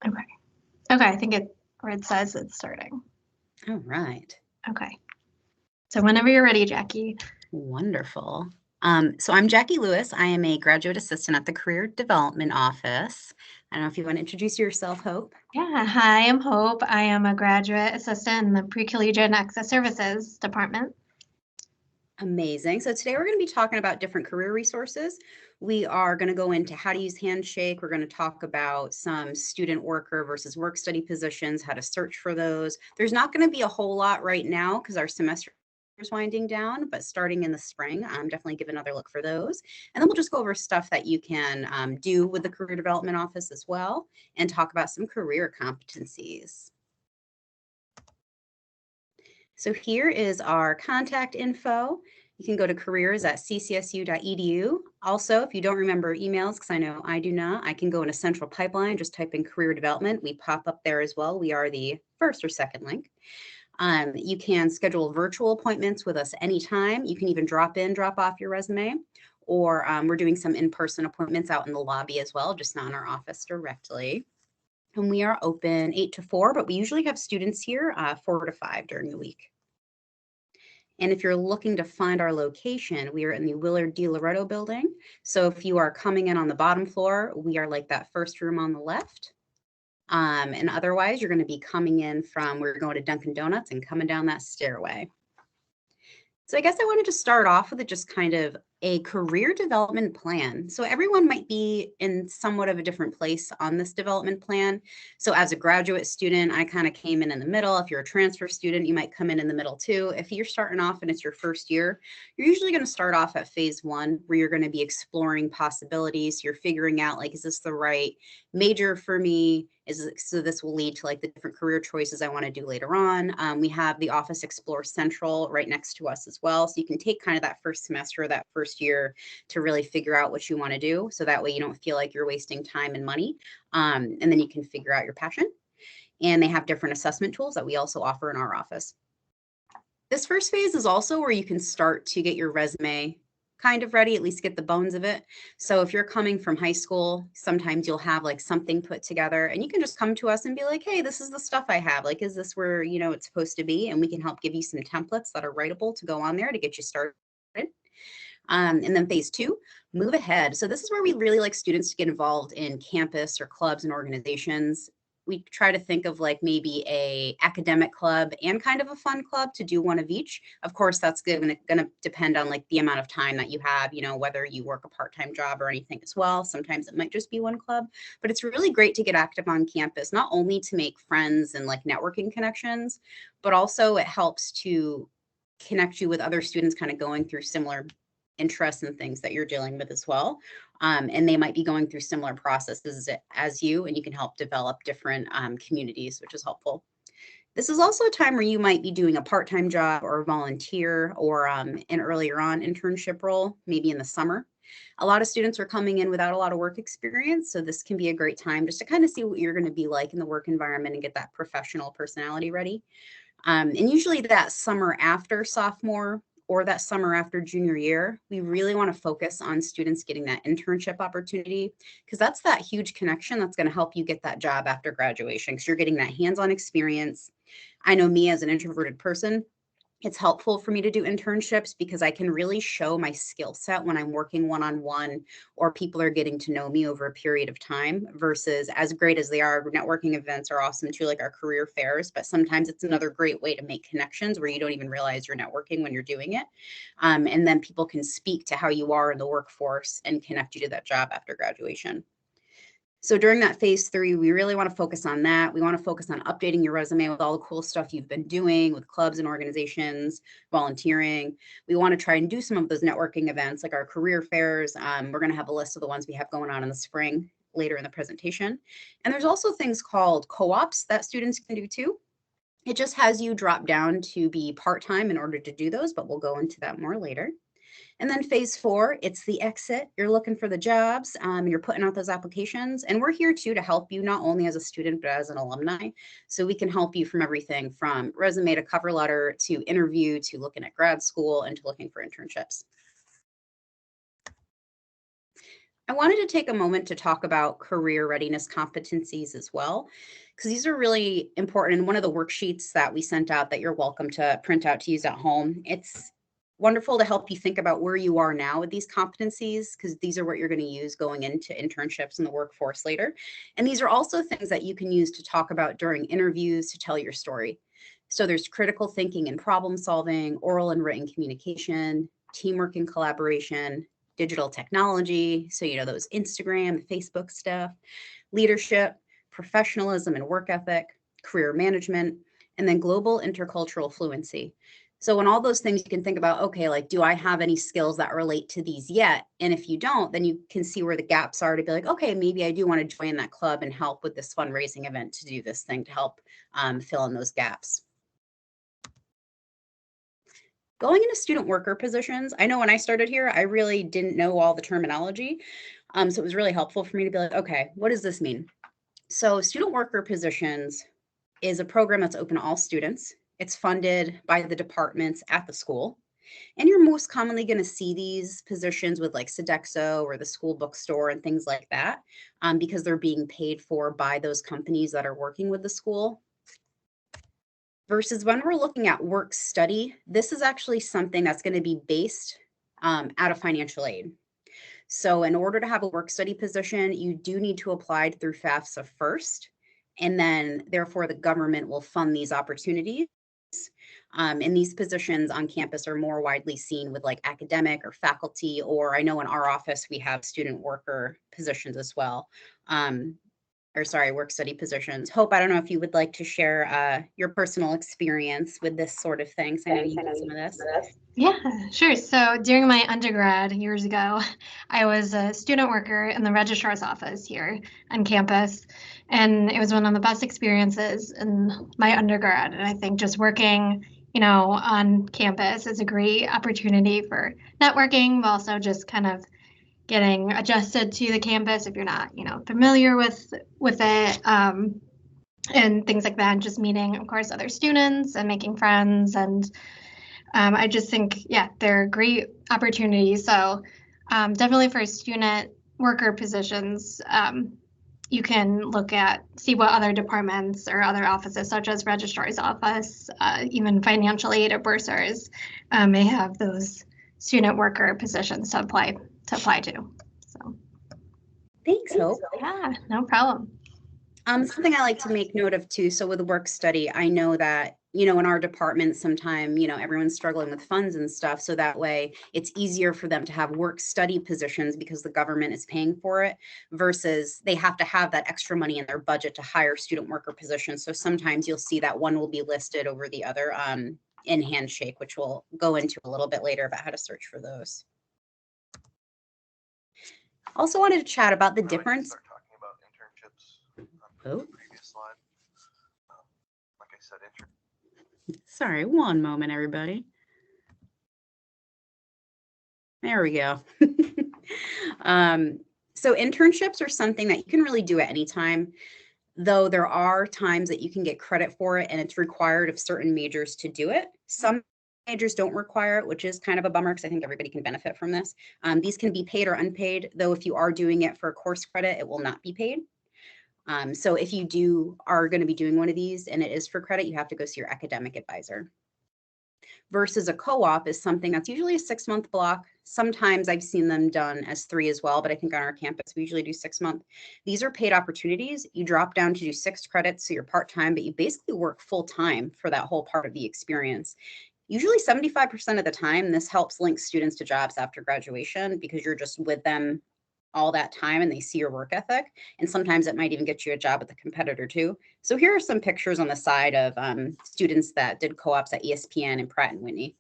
Okay. Okay, I think where it says it's starting. All right. Okay. So whenever you're ready, Jackie. Wonderful. So I'm Jacky Lewis. I am a graduate assistant at the Career Development Office. I don't know if you want to introduce yourself, Hope. Yeah, hi, I'm Hope. I am a graduate assistant in the Pre-Collegiate and Access Services Department. Amazing. So today we're going to be talking about different career resources. We are going to go into how to use Handshake. We're going to talk about some student worker versus work study positions, how to search for those. There's not going to be a whole lot right now because our semester is winding down, but starting in the spring, definitely give another look for those. And then we'll just go over stuff that you can do with the Career Development Office as well and talk about some career competencies. So here is our contact info. You can go to careers@ccsu.edu. Also, if you don't remember emails, because I know I do not, I can go in a central pipeline, just type in career development. We pop up there as well. We are the first or second link. You can schedule virtual appointments with us anytime. You can even drop off your resume, or we're doing some in-person appointments out in the lobby as well, just not in our office directly. And we are open 8 to 4, but we usually have students here 4 to 5 during the week. And if you're looking to find our location, we are in the Willard D. Loretto building. So if you are coming in on the bottom floor, we are like that first room on the left. And otherwise, you're going to be coming in from, we're going to Dunkin' Donuts and coming down that stairway. So I guess I wanted to start off with just kind of a career development plan. So everyone might be in somewhat of a different place on this development plan. So as a graduate student, I kind of came in the middle. If you're a transfer student, you might come in the middle too. If you're starting off and it's your first year, you're usually going to start off at phase 1, where you're going to be exploring possibilities. You're figuring out, like, is this the right major for me? So this will lead to like the different career choices I want to do later on. We have the Office Explore Central right next to us as well. So you can take kind of that first semester, that first year, to really figure out what you want to do. So that way you don't feel like you're wasting time and money. And then you can figure out your passion. And they have different assessment tools that we also offer in our office. This first phase is also where you can start to get your resume kind of ready, at least get the bones of it. So if you're coming from high school, sometimes you'll have like something put together and you can just come to us and be like, hey, this is the stuff I have. Like, is this where, it's supposed to be? And we can help give you some templates that are writable to go on there to get you started. And then phase 2, move ahead. So this is where we really like students to get involved in campus or clubs and organizations. We try to think of like maybe a academic club and kind of a fun club to do one of each. Of course, that's going to depend on like the amount of time that you have, whether you work a part-time job or anything as well. Sometimes it might just be one club, but it's really great to get active on campus, not only to make friends and like networking connections, but also it helps to connect you with other students kind of going through similar interests and things that you're dealing with as well. And they might be going through similar processes as you, and you can help develop different communities, which is helpful. This is also a time where you might be doing a part-time job or volunteer or an earlier on internship role, maybe in the summer. A lot of students are coming in without a lot of work experience, so this can be a great time just to kind of see what you're going to be like in the work environment and get that professional personality ready. And usually that summer after sophomore or that summer after junior year, we really want to focus on students getting that internship opportunity, because that's that huge connection that's going to help you get that job after graduation, because you're getting that hands-on experience. I know me as an introverted person, it's helpful for me to do internships because I can really show my skill set when I'm working one-on-one or people are getting to know me over a period of time, versus, as great as they are, networking events are awesome too, like our career fairs, but sometimes it's another great way to make connections where you don't even realize you're networking when you're doing it. And then people can speak to how you are in the workforce and connect you to that job after graduation. So during that phase 3, we really want to focus on that. We want to focus on updating your resume with all the cool stuff you've been doing with clubs and organizations, volunteering. We want to try and do some of those networking events like our career fairs. We're going to have a list of the ones we have going on in the spring later in the presentation. And there's also things called co-ops that students can do too. It just has you drop down to be part-time in order to do those, but we'll go into that more later. And then phase 4, it's the exit. You're looking for the jobs, you're putting out those applications, and we're here too to help you, not only as a student, but as an alumni. So we can help you from everything from resume to cover letter to interview to looking at grad school and to looking for internships. I wanted to take a moment to talk about career readiness competencies as well, because these are really important. And one of the worksheets that we sent out that you're welcome to print out to use at home, it's wonderful to help you think about where you are now with these competencies, because these are what you're going to use going into internships in the workforce later. And these are also things that you can use to talk about during interviews to tell your story. So there's critical thinking and problem solving, oral and written communication, teamwork and collaboration, digital technology. So, those Instagram, Facebook stuff, leadership, professionalism and work ethic, career management, and then global intercultural fluency. So in all those things, you can think about, okay, like, do I have any skills that relate to these yet? And if you don't, then you can see where the gaps are to be like, okay, maybe I do want to join that club and help with this fundraising event to do this thing to help fill in those gaps. Going into student worker positions, I know when I started here, I really didn't know all the terminology. So it was really helpful for me to be like, okay, what does this mean? So student worker positions is a program that's open to all students. It's funded by the departments at the school. And you're most commonly going to see these positions with like Sodexo or the school bookstore and things like that, because they're being paid for by those companies that are working with the school. Versus when we're looking at work study, this is actually something that's going to be based out of financial aid. So in order to have a work study position, you do need to apply through FAFSA first, and then therefore the government will fund these opportunities. And these positions on campus are more widely seen with like academic or faculty, or I know in our office we have student worker positions as well. Work study positions. Hope, I don't know if you would like to share your personal experience with this sort of thing. So I know you did some of this. Yeah, sure. So during my undergrad years ago, I was a student worker in the registrar's office here on campus. And it was one of the best experiences in my undergrad. And I think just working, on campus is a great opportunity for networking, but also just kind of getting adjusted to the campus if you're not, familiar with it, and things like that. And just meeting, of course, other students and making friends. And I just think, they're great opportunities. So definitely for student worker positions, you can see what other departments or other offices, such as registrar's office, even financial aid or bursars, may have those student worker positions to apply to. So thanks, Hope. Yeah, no problem. Something I like to make note of too. So with work study, I know that, in our department, sometime, everyone's struggling with funds and stuff. So that way it's easier for them to have work study positions because the government is paying for it, versus they have to have that extra money in their budget to hire student worker positions. So sometimes you'll see that one will be listed over the other in Handshake, which we'll go into a little bit later about how to search for those. Also wanted to chat about the difference. Talking about internships Oh. the previous slide. Like I said, Sorry, one moment, everybody. There we go. So internships are something that you can really do at any time, though there are times that you can get credit for it, and it's required of certain majors to do it. Some majors don't require it, which is kind of a bummer because I think everybody can benefit from this. These can be paid or unpaid, though if you are doing it for a course credit, it will not be paid. So if you are going to be doing one of these and it is for credit, you have to go see your academic advisor. Versus a co-op is something that's usually a 6-month block. Sometimes I've seen them done as 3 as well, but I think on our campus, we usually do 6 months. These are paid opportunities. You drop down to do 6 credits, so you're part-time, but you basically work full-time for that whole part of the experience. Usually 75% of the time, this helps link students to jobs after graduation because you're just with them all that time and they see your work ethic. And sometimes it might even get you a job at the competitor too. So here are some pictures on the side of students that did co-ops at ESPN and Pratt & Whitney.